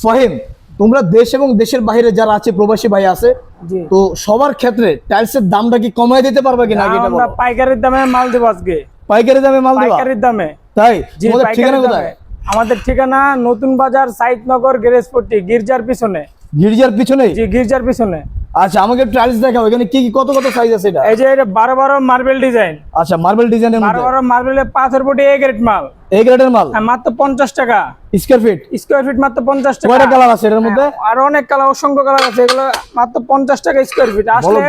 ফাহিম, তোমরা দেশ এবং দেশের বাইরে যারা আছে প্রবাসী ভাই আছে, তো সবার ক্ষেত্রে টাইলসের দামটা কি কমায় দিতে পারবে কিনা আগে এটা আমরা বলো। পাইকারির দামে মাল দেব আজকে। পাইকারি দামে মাল দেবা? পাইকারির দামে। তাই? জি, তোমাদের ঠিকানা পাইকারির কোথায়? দামে। আমাদের ঠিকানা নতুন বাজার, সাইদনগর, গ্যারেজপট্টি, গির্জার পিছনে। গির্জার পিছনে? জি, গির্জার পিছনে। আচ্ছা, আমাকে টাইলস দেখাও, এখানে কি কি কত কত সাইজ আছে এটা? এই যে এটা 12 মার্বেল ডিজাইন। আচ্ছা, মার্বেল ডিজাইনের মধ্যে 12 মার্বেলে পাথর বডি এ গ্রেড মাল। এই গ্রেডের মাল মাত্র 50 টাকা স্কয়ার ফিট। স্কয়ার ফিট মাত্র 50 টাকা। কয়টা কালার আছে এর মধ্যে? আর অনেক কালার, অসংখ্য কালার আছে। এগুলো মাত্র 50 টাকা স্কয়ার ফিট। আসলে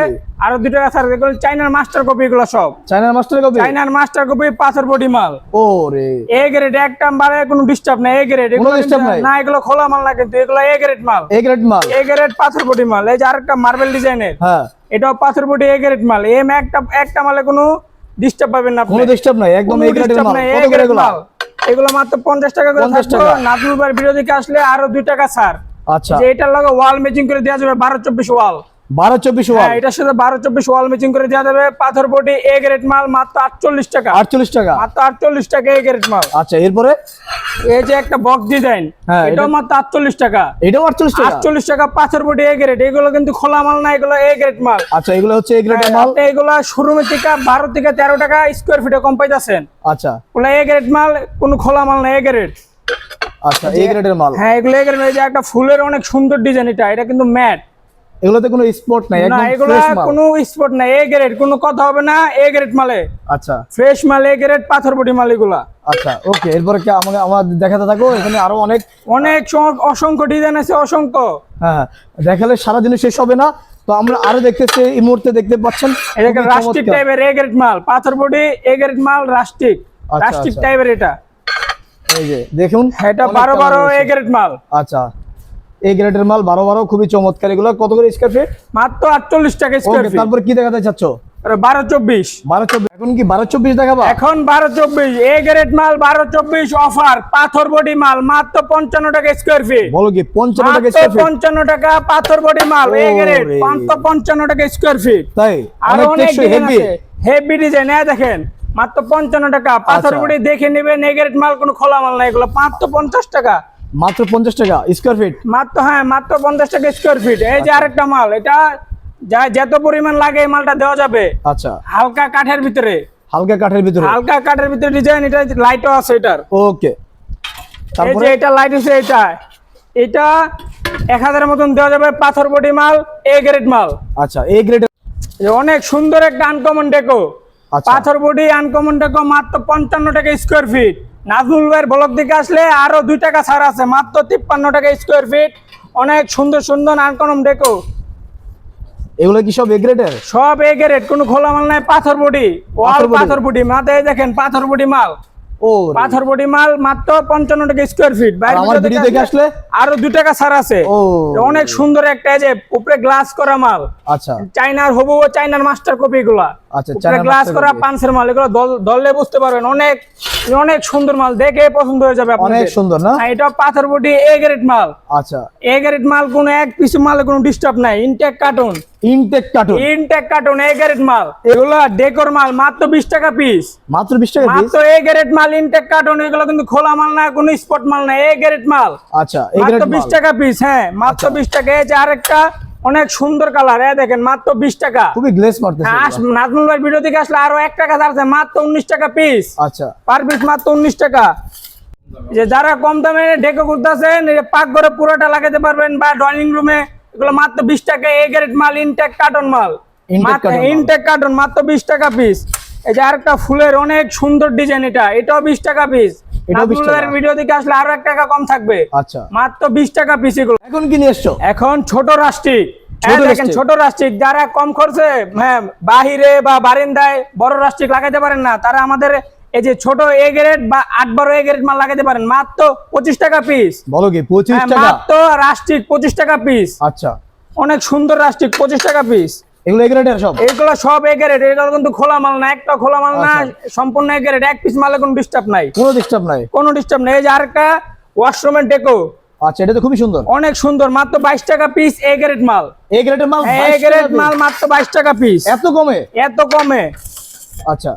আরো 2 টাকা ছাড়। এগুলো চাইনার মাস্টার কপি, এগুলো সব চাইনার মাস্টার কপি। চাইনার মাস্টার কপি পাথর বডি মাল। ওরে, এ গ্রেড একটা বারে কোনো ডিস্টার্ব নাই। এ গ্রেড কোনো disturb নাই? না, এগুলো খোলা মাল না, কিন্তু এগুলো এ গ্রেড মাল। এই গ্রেড মাল, এ গ্রেড পাথর বডি মাল। এই যে আরেকটা মার্বেল ডিজাইনের, হ্যাঁ এটাও পাথর বডি এ গ্রেড মাল। এম একটা মালে কোনো ডিস্টার্ব পাবেন না আপনি। কোনো ডিস্টার্ব নাই, একদম এই গ্রেডের মাল। কত করে এগুলো? এগুলো মাত্র 50 টাকা করে 50 থাকবে। টাকা। নাজমুলবার ভিডিও দেখে আসলে আরো 2 টাকা ছাড়। আচ্ছা, যে এটার লগে ওয়াল ম্যাচিং করে দেওয়া যাবে 12-24 ওয়াল। 12-24 ওয়াল। হ্যাঁ, এটার সাথে 12-24 ওয়াল ম্যাচিং করে দেওয়া যাবে। পাথর বডি এ গ্রেড মাল মাত্র 48 টাকা। 48 টাকা। মাত্র 48 টাকা এ গ্রেড মাল। আচ্ছা, এরপরে এই যে একটা বক্স ডিজাইন, হ্যাঁ, এটাও মাত্র 48 টাকা। এটাও 48 টাকা। 48 টাকা পাথর বডি এ গ্রেড। এগুলো কিন্তু খোলা মাল না, এগুলো এ গ্রেড মাল। আচ্ছা, এগুলো হচ্ছে এই গ্রেডের মাল। আপনি এগুলা শোরুমে থেকে 12 থেকে 13 টাকা স্কয়ার ফিটে কম পাইতাছেন। আচ্ছা ওগুলো এ গ্রেড মাল, কোনো খোলা মাল না, এ গ্রেড। আচ্ছা, এই গ্রেডের মাল। হ্যাঁ, এগুলো এ গ্রেড। এই যে একটা ফুলের অনেক সুন্দর ডিজাইন, এটা কিন্তু ম্যাট এগুলোতে কোনো স্পট নাই, না, একদম এগুলা ফ্রেশ মাল। কোনো স্পট নাই, এ গ্রেড। কোনো কথা হবে না, এ গ্রেড মালে। আচ্ছা ফ্রেশ মাল, এ গ্রেড পাথর বডি মাল এগুলা। আচ্ছা, ওকে, এরপরে কি আমাকে আমার দেখাতে থাকো। এখানে আরো অনেক অসংখ্য ডিজাইন আছে, অসংখ্য। হ্যাঁ, দেখালে সারাদিন শেষ হবে না। তো আমরা আরো দেখতেছি, এই মুহূর্তে দেখতে পাচ্ছেন এটা খুবই রাস্টিক চমৎকার। টাইপের এ গ্রেড মাল, পাথর বডি এ গ্রেড মাল, রাস্টিক আচ্ছা, রাস্টিক আচ্ছা। টাইপের এটা। এই যে দেখুন, এটা অনেক 12 কালার এ রয়েছে। গ্রেড মাল। আচ্ছা, এই গ্রেডের মাল 12 খুবই চমৎকার। এগুলো কত করে স্কয়ার ফিট? মাত্র 48 টাকা স্কয়ার ওকে, ফিট। তারপর কি দেখাতে চাচ্ছ? 12-24। 12-24। এখন কি 12-24 দেখাবা? এখন 12-24 এ গ্রেড মাল, 12-24 অফার। পাথর বডি মাল মাত্র 55 টাকা স্কয়ার ফিট। বলো কি 55 টাকা মাত্র স্কয়ার ফিট? 55 টাকা পাথর বডি মাল এ গ্রেড, ওরে। মাত্র 55 টাকা স্কয়ার ফিট। তাই? আর অনেক অনেক টেকসই, হেভি। Heavy design. দেখেন মাত্র 55 টাকা পাথর আচ্ছা। বডি দেখে নেবেন। এ গ্রেড মাল, কোনো খোলা মাল না, এগুলো মাত্র 50 টাকা। মাত্র 50 টাকা স্কয়ার ফিট। মাত্র, হ্যাঁ, মাত্র 50 টাকা স্কয়ার ফিট। এই যে আরেকটা মাল, এটা যত পরিমাণ লাগে এই মালটা দেওয়া যাবে। আচ্ছা, হালকা কাঠের ভিতরে, হালকা কাঠের ভিতরে। হালকা কাঠের ভিতরে ডিজাইন। এটা লাইটও আছে এটার। ওকে, এই তারপরে যে এটা লাইট আছে, এটা 1000 এর মতন দেওয়া যাবে। পাথর বডি মাল এ গ্রেড মাল। আচ্ছা, এই গ্রেডের। এই অনেক সুন্দর একটা আনকমন ডেকো, আচ্ছা, পাথর বডি আনকমন ডেকো, মাত্র 55 টাকা স্কয়ার ফিট। নাজমুল ভাইয়ের ব্লগ দিকে আসলে আরো 2 টাকা ছাড় আছে, মাত্র 53 টাকা স্কয়ার ফিট। অনেক সুন্দর সুন্দর আনকমন ডেকো, এগুলো কি সব এ গ্রেডের? সব এ গ্রেড, কোনো খোলা মাল নাই। পাথর বডি ওয়াল, পাথর body। পাথর বডি মাথায় দেখেন, পাথর বডি মাল। ও, পাথর বডি মাল মাত্র 55 টাকা স্কয়ার ফিট। আর আমার ভিডিও দেখে আসলে আরো 2 টাকা ছাড় আছে। ও, অনেক সুন্দর একটা, এই যে উপরে গ্লাস করা মাল, আচ্ছা চাইনার হবু, চাইনার মাস্টার কপি গুলা। আচ্ছা, উপরে চায়না গ্লাস master করা copy। পাঁচের মাল, এগুলো দললে বুঝতে পারবেন। অনেক অনেক সুন্দর মাল, দেখে পছন্দ হয়ে যাবে আপনাদের। অনেক সুন্দর না? হ্যাঁ, এটা পাথর বডি এ গ্রেড মাল। আচ্ছা, এ গ্রেড মাল, কোনো এক পিস মালে কোনো ডিস্টার্ব নাই। Intact carton, intact carton. Intact carton A grade মাল। এগুলো ডেকোর মাল, মাত্র 20 টাকা পিস। মাত্র 20 টাকা পিস? মাত্র এ গ্রেড মাল, ইনটেক কার্টুন। এগুলো কিন্তু খোলা মাল না, কোনো স্পট মাল না, এ গ্রেড মাল। আচ্ছা, এই মাত্র গ্রেড 20 টাকা পিস। হ্যাঁ, মাত্র 20 টাকা। এই যে আরেকটা অনেক সুন্দর কালার, দেখেন, মাত্র 20 টাকা। খুবই গ্লেজ মারতেছে এগুলো। নাজমুল ভাই ভিডিও থেকে আসলে আরো 1 টাকা ছাড়ছে, মাত্র 19 টাকা পিস। আচ্ছা, পার পিস মাত্র 19 টাকা। যে যারা কম দামে ডেকো করতেছেন, পাকঘরে পুরোটা লাগাতে পারবেন বা ডাইনিং রুমে, এগুলো মাত্র 20 টাকা এ গ্রেড মাল, ইনটেক কার্টন মাল। Intake carton মাল। ইনটেক কার্টন মাত্র 20 টাকা পিস। এই যে আরেকটা ফুলের অনেক সুন্দর ডিজাইন, এটাও 20 টাকা পিস। এটাও 20 নাজমুল টাকা। ভাইয়ের ভিডিও থেকে আসলে আরো 1 টাকা কম থাকবে। আচ্ছা, মাত্র 20 টাকা পিস এগুলো। এখন কি নিয়ে এসছো? এখন ছোট রাস্টিক, ছোট দেখেন, রাস্টিক। ছোট রাস্টিক যারা কম খরচে, হ্যাঁ, বাহিরে বা বারান্দায় বড় রাস্টিক লাগাইতে পারেন না, তারা আমাদের এই যে ছোট এ গ্রেড বা 8-12 এ গ্রেড মাল লাগাইতে পারেন। মাত্র 25 টাকা পিস। বলো কি 25 টাকা? মাত্র রাস্টিক 25 টাকা পিস। আচ্ছা, অনেক সুন্দর রাস্টিক, 25 টাকা পিস। এগুলো এ গ্রেডের সব? এগুলো সব এ গ্রেড। এগুলো কিন্তু খোলা মাল না, একটা খোলা মাল না, আচ্ছা। সম্পূর্ণ এ গ্রেড। এক পিস মালে কোনো ডিস্টার্ব নাই, কোনো ডিস্টার্ব নাই? কোনো ডিস্টার্ব নাই। এই যে আরেকটা ওয়াশরুমের ডেকো, আচ্ছা, এটা তো খুবই সুন্দর। অনেক সুন্দর, মাত্র 22 টাকা পিস এ গ্রেড মাল। এ গ্রেডের মাল এ 22 গ্রেড টাকা মাল piece? মাত্র 22 টাকা পিস। এত কমে? এত কমে। আচ্ছা,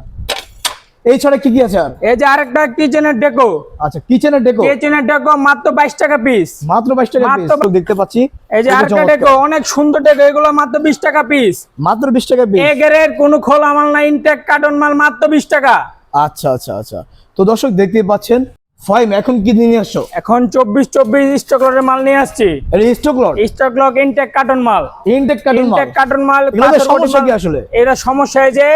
এই ছাড়া কি কি আছে আর? এই যে আরেকটা কিচেনের ডেকো। আচ্ছা, কিচেনের ডেকো মাত্র 22 টাকা পিস। মাত্র 22 টাকা পিস দেখতে পাচ্ছি। এই যে আরেকটা ডেকো, অনেক সুন্দর ডেকো, এগুলো মাত্র 20 টাকা পিস। মাত্র 20 টাকা পিস। এ গ্রেড কোনো খোলা মাল না, ইনটেক কার্টন মাল, মাত্র 20 টাকা। আচ্ছা আচ্ছা আচ্ছা, তো দর্শক দেখতেই পাচ্ছেন ফাইম এখন কি নিয়ে আসছো? এখন 24 স্টক লটের মাল নিয়ে আসছি। Stock lot, stock lot intact carton মাল। ইনটেক কার্টন মাল। এগুলোর সমস্যা কি আসলে? এরা সমস্যা যে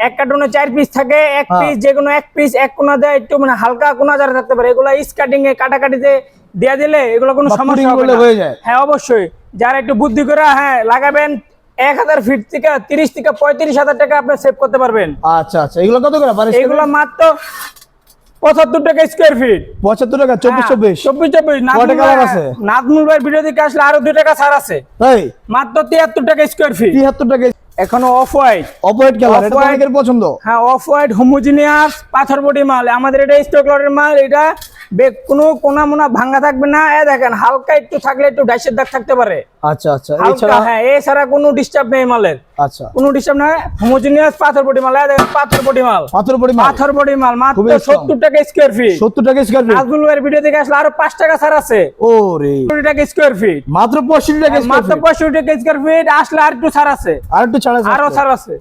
এক কার্টনে 4 পিস থাকে, এক পিস যে কোনো এক পিস এক কোণা দেয়, একটু মানে হালকা কোণা যারা থাকতে পারে, এগুলো স্কার্টিং এ কাটাকাটিতে দেয়া দিলে এগুলো কোনো সমস্যা হবে না। হয়ে যায়। হ্যাঁ অবশ্যই, যারা একটু বুদ্ধি করে লাগাবেন 1000 ফিট থেকে 30 থেকে 35,000 টাকা আপনি সেভ করতে পারবেন। আচ্ছা আচ্ছা, এগুলো কত করে? এগুলো মাত্র 75 টাকা স্কয়ার ফিট। 75 টাকা। 24 নাজমুল ভাই ভিডিও দেখে আসলে আরো 2 টাকা ছাড় আছে। তাই মাত্র 73 টাকা স্কয়ার ফিট। 73 টাকা। এখনো অফ হোয়াইট কালার, এটা অনেকের পছন্দ। হ্যাঁ, অফ হোয়াইট হোমোজিনিয়াস পাথর বডি মাল, আমাদের এটা স্টক লটের মাল। এটা কোনো কোনা মোনা ভাঙা থাকবে না। দেখেন হালকা একটু থাকলে একটু ডাইসের দাগ থাকতে পারে। আচ্ছা আচ্ছা, এছাড়া এছাড়া কোনো ডিস্টার্ব নেই মালের। আচ্ছা, কোনো ডিস্টার্ব নাই, হোমোজিনিয়াস পাথর বডি মাল। দেখেন পাথর বডি মাল মাত্র 70 টাকা স্কয়ার ফিট। 70 টাকা স্কয়ার ফিট। নাজমুল ভাইয়ের ভিডিও থেকে আসলে আরো 5 টাকা ছাড় আছে। ওরে, 70 টাকা স্কয়ার ফিট। মাত্র 65 টাকা স্কয়ার ফিট। মাত্র 65 টাকা স্কয়ার ফিট। আসলে আর একটু ছাড় আছে, আর একটু ছাড় আছে, আরো ছাড় আছে।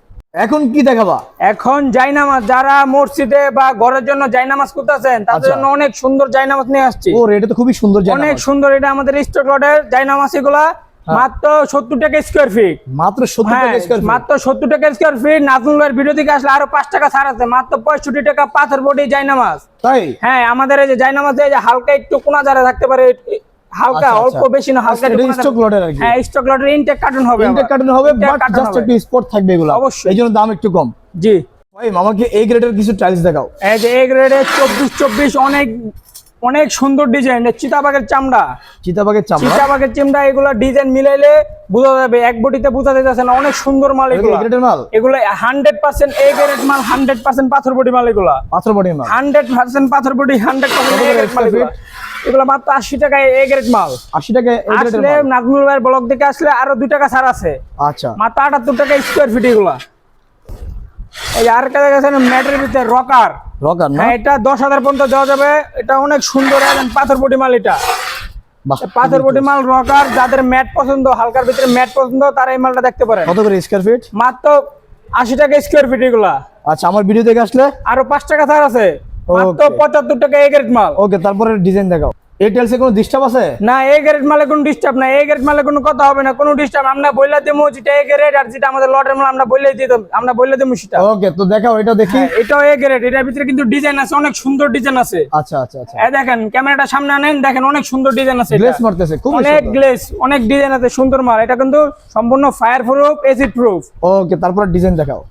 এখন কি দেখাবা? এখন জায়নামাজ, যারা মসজিদে বা ঘরের জন্য জায়নামাজ করতেছেন তাদের জন্য অনেক সুন্দর জায়নামাজ নিয়ে আসছি। ওরে, এটা তো খুবই সুন্দর জায়নামাজ। অনেক সুন্দর, এটা আমাদের স্টক লটের জায়নামাজ। এগুলা মাত্র 70 টাকা স্কয়ার ফিট। মাত্র 70 টাকা স্কয়ার ফিট। মাত্র 70 টাকা স্কয়ার ফিট। নাজমুল ভাইয়ের ভিডিও থেকে আসলে আরো 5 টাকা ছাড় আছে। মাত্র 65 টাকা পাথর বডি জায়নামাজ। তাই? হ্যাঁ, আমাদের এই যে জায়নামাজ যে হালকা একটু কোনা যারা থাকতে পারে, হালকা অল্প বেশি না, হালকা স্টক লটের আর কি। হ্যাঁ, স্টক লটের ইনটেক কার্টন হবে। ইনটেক কার্টন হবে, বাট জাস্ট একটু স্পট থাকবে এগুলো। অবশ্যই, এইজন্য দাম একটু কম। জি ভাই, আমাকে এই গ্রেডের কিছু টাইলস দেখাও। এই যে এই গ্রেডের 24 অনেক সুন্দর ডিজাইন। চিতাবাগের চামড়া, চিতাবাগের চামড়া। এগুলো ডিজাইন মিলাইলে বোঝা যাবে, এক বডিতে বোঝা যাচ্ছে না। অনেক সুন্দর মাল এগুলো। এগুলো 100% এ গ্রেড মাল, 100% পাথর বডি মাল। এগুলো পাথর বডি মাল, 100% পাথর বডি, 100% এ গ্রেড মাল। এগুলো মাত্র 80 টাকায় এ গ্রেড মাল। 80 টাকা এ গ্রেড মাল। আসলে নাজমুল ভাইয়ের ব্লগ দেখে আসলে আরো 2 টাকা ছাড় আছে। আচ্ছা, মাত্র 78 টাকা স্কয়ার ফিট এগুলো। এই আর কাছে গেছেন ম্যাটের ভিতরে রকার না, এটা 10,000 পর্যন্ত দেওয়া যাবে। এটা অনেক সুন্দর পাথর বডি মাল। এটা পাথর বডি মাল রকার। যাদের ম্যাট পছন্দ, হালকার ভিতরে ম্যাট পছন্দ, তারা এই মালটা দেখতে পারেন। কত করে স্কয়ার ফিট? মাত্র 80 টাকা স্কয়ার ফিট এগুলা। আচ্ছা, আমার ভিডিও দেখে আসলে আরো 5 টাকা ছাড় আছে। মাত্র 75 টাকা এ গ্রেড মাল। ওকে, তারপরে ডিজাইন দেখাও। এই টাইলসে কোনো ডিস্টার্ব আছে? না, এ গ্রেড মালে কোনো ডিস্টার্ব না। এ গ্রেড মালে কোনো কথা হবে না, কোনো ডিস্টার্ব। আমরা বইলা দেবো যেটা এ গ্রেড, আর যেটা আমাদের লটের মাল আমরা বইলাই দিতাম, আমরা বইলা দেবো সেটা। ওকে, তো দেখাও, এটা দেখি। এটাও এ গ্রেড। এটার ভিতরে কিন্তু ডিজাইন আছে, অনেক সুন্দর ডিজাইন আছে। আচ্ছা আচ্ছা আচ্ছা, এই দেখেন, ক্যামেরাটা সামনে আনেন, দেখেন অনেক সুন্দর ডিজাইন আছে। গ্লেজ মারতেছে, খুব অনেক গ্লেজ, অনেক ডিজাইন আছে, সুন্দর মাল। এটা কিন্তু সম্পূর্ণ ফায়ার প্রুফ, এসিড প্রুফ। ওকে, তারপর ডিজাইন দেখাও।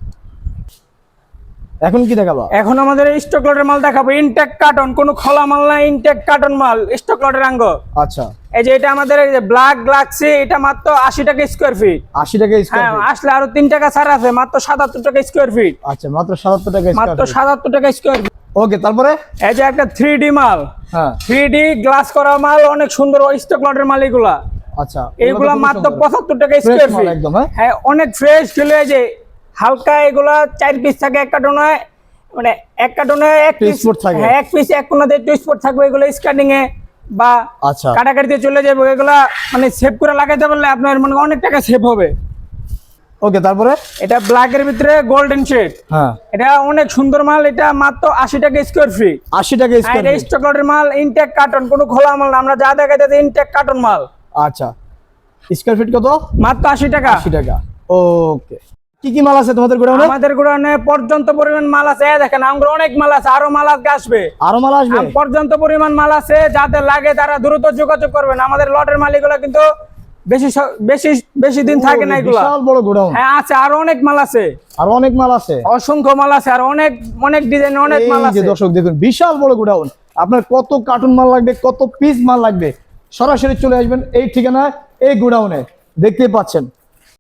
এখন কি দেখাবো? এখন আমাদের স্টক লটের মাল দেখাবো। ইনটেক কার্টন, কোনো খোলা মাল না, ইনটেক কার্টন মাল, স্টক লটের আঙ্গ। আচ্ছা, এই যে এটা আমাদের এই যে ব্ল্যাক গ্লাক্সি, এটা মাত্র 80 টাকা স্কয়ার ফিট। 80 টাকা স্কয়ার ফিট। আসলে আরো 3 টাকা ছাড় আছে। মাত্র 77 টাকা স্কয়ার ফিট। আচ্ছা, মাত্র 77 টাকা স্কয়ার ফিট। মাত্র 77 টাকা স্কয়ার ফিট। ওকে, তারপরে এই যে একটা 3D মাল। হ্যাঁ, 3D গ্লাস করা মাল, অনেক সুন্দর স্টক লটের মাল এগুলা। আচ্ছা, এইগুলা মাত্র 75 টাকা স্কয়ার ফিট একদম। হ্যাঁ, অনেক ফ্রেশ চলে যে হালকা। এগুলা 4 পিস থাকে এক কার্টনে, মানে এক কার্টনে এক পিস থাকে। হ্যাঁ, এক পিস এক কোণাতে একটু স্পট থাকবে। এগুলো স্কার্টিং এ বা কাটাকাটিতে চলে যাবে। এগুলা মানে সেভ করে লাগাইতে পারলে আপনার মানে অনেক টাকা সেভ হবে। ওকে, তারপরে এটা ব্ল্যাক এর ভিতরে গোল্ডেন শেড। হ্যাঁ, এটা অনেক সুন্দর মাল। এটা মাত্র 80 টাকা স্কয়ার ফিট। 80 টাকা স্কয়ার ফিট। এটা স্টক লটের মাল, ইনটেক কার্টন, কোনো খোলা মাল না। আমরা যা দেখাইতেছি ইনটেক কার্টন মাল। আচ্ছা, স্কয়ার ফিট কত? মাত্র 80 টাকা। 80 টাকা। ওকে, কি কি মাল আছে তোমাদের গোডাউনে? আমাদের গোডাউনে পর্যাপ্ত পরিমাণ মাল আছে। দেখেন, আমরা অনেক মাল আছে, আরো মাল আসবে। আরো মাল আসবে? পর্যাপ্ত পরিমাণ মাল আছে। যাদের লাগে তারা দ্রুত যোগাযোগ করবেন। আমাদের লটের মাল এগুলো কিন্তু বেশি দিন থাকে না এগুলো। বিশাল বড় গোডাউন। হ্যাঁ, আছে, আরো অনেক মাল আছে। আরো অনেক মাল আছে, অসংখ্য মাল আছে, আর অনেক ডিজাইন, অনেক মাল আছে। দর্শক দেখুন, বিশাল বড় গোডাউন। আপনার কত কার্টুন মাল লাগবে, কত পিস মাল লাগবে, সরাসরি চলে আসবেন এই ঠিকানা, এই গোডাউনে। দেখতেই পাচ্ছেন।